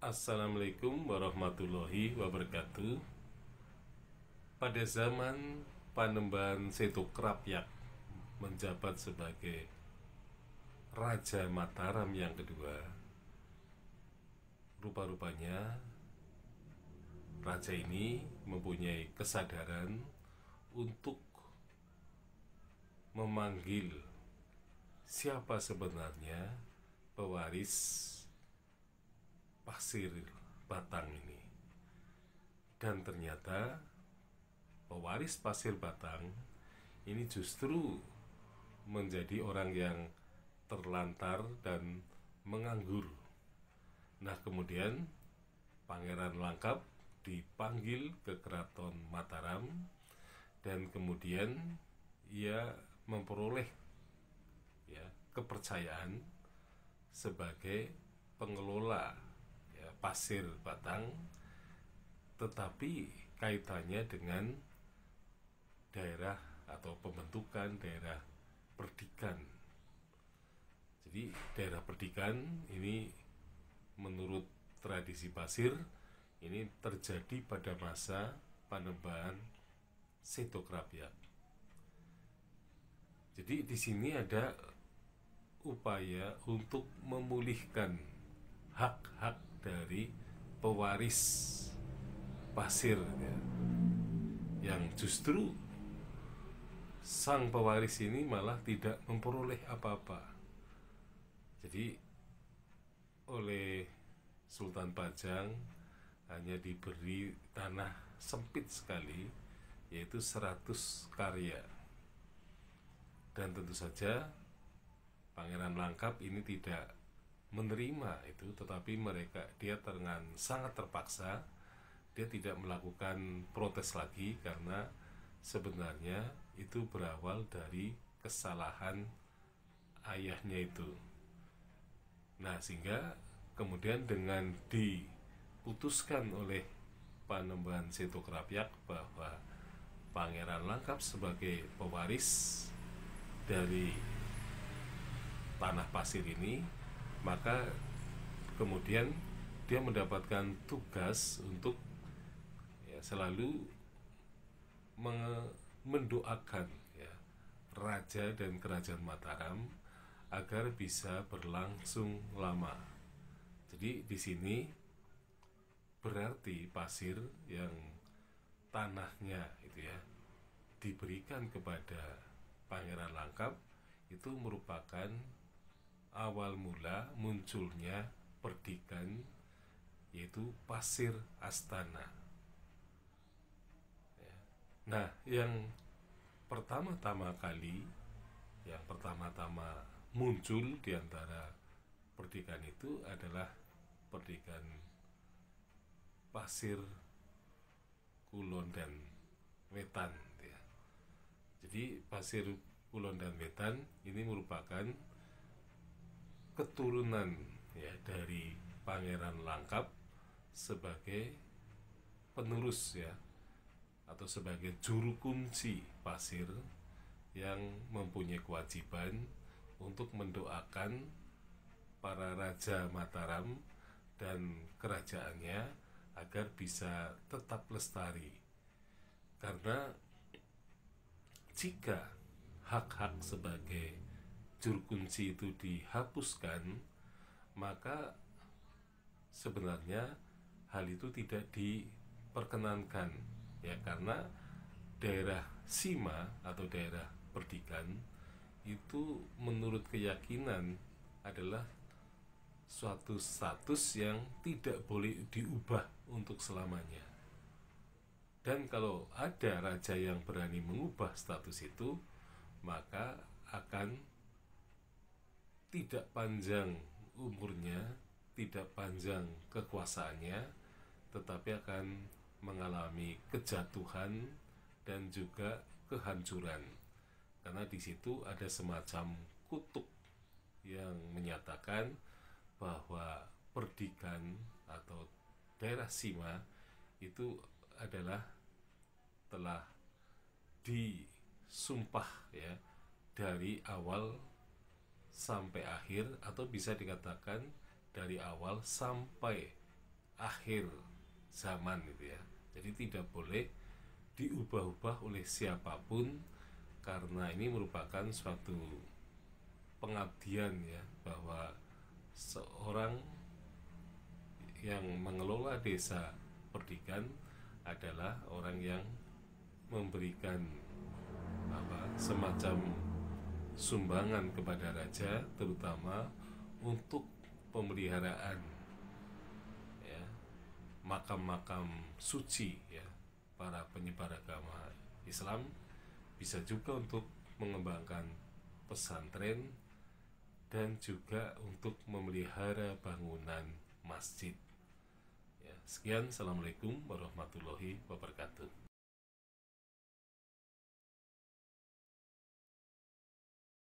Assalamualaikum warahmatullahi wabarakatuh. Pada zaman Panembahan Setokrapyak menjabat sebagai Raja Mataram yang kedua, rupa-rupanya raja ini mempunyai kesadaran untuk memanggil siapa sebenarnya pewaris Pasir Batang ini. Dan ternyata pewaris Pasir Batang ini justru menjadi orang yang terlantar dan menganggur. Nah, kemudian Pangeran Langkap dipanggil ke Keraton Mataram, dan kemudian ia memperoleh kepercayaan sebagai pengelola Pasir Batang, tetapi kaitannya dengan daerah atau pembentukan daerah Perdikan. Jadi daerah Perdikan ini menurut tradisi Pasir ini terjadi pada masa Panembahan Setokrapyak. Jadi di sini ada upaya untuk memulihkan hak-hak dari pewaris Pasir yang justru sang pewaris ini malah tidak memperoleh apa-apa. Jadi oleh Sultan Pajang hanya diberi tanah sempit sekali, yaitu 100 karya. Dan tentu saja Pangeran Langkap ini tidak menerima itu, tetapi dia dengan sangat terpaksa, dia tidak melakukan protes lagi karena sebenarnya itu berawal dari kesalahan ayahnya itu. Nah, sehingga kemudian dengan diputuskan oleh Panembahan Setokrapyak bahwa Pangeran Langkap sebagai pewaris dari tanah pasir ini, maka kemudian dia mendapatkan tugas untuk selalu mendoakan raja dan kerajaan Mataram agar bisa berlangsung lama. Jadi di sini berarti pasir yang tanahnya itu diberikan kepada Pangeran Langkap itu merupakan awal mula munculnya Perdikan, yaitu Pasir Astana. Nah, yang pertama-tama muncul di antara Perdikan itu adalah Perdikan Pasir Kulon dan Wetan. Jadi Pasir Kulon dan Wetan ini merupakan keturunan dari Pangeran Langkap sebagai penerus atau sebagai juru kunci pasir yang mempunyai kewajiban untuk mendoakan para raja Mataram dan kerajaannya agar bisa tetap lestari. Karena jika hak-hak sebagai juru kunci itu dihapuskan, maka sebenarnya hal itu tidak diperkenankan karena daerah Sima atau daerah Perdikan itu menurut keyakinan adalah suatu status yang tidak boleh diubah untuk selamanya. Dan kalau ada raja yang berani mengubah status itu, maka akan tidak panjang umurnya, tidak panjang kekuasaannya, tetapi akan mengalami kejatuhan dan juga kehancuran. Karena di situ ada semacam kutuk yang menyatakan bahwa Perdikan atau daerah Sima itu adalah telah disumpah dari awal sampai akhir, atau bisa dikatakan dari awal sampai akhir zaman gitu ya. Jadi tidak boleh diubah-ubah oleh siapapun, karena ini merupakan suatu pengabdian ya, bahwa seorang yang mengelola desa Perdikan adalah orang yang memberikan semacam sumbangan kepada raja, terutama untuk pemeliharaan ya, makam-makam suci ya, para penyebar agama Islam, bisa juga untuk mengembangkan pesantren dan juga untuk memelihara bangunan masjid. Ya, sekian, assalamualaikum warahmatullahi wabarakatuh.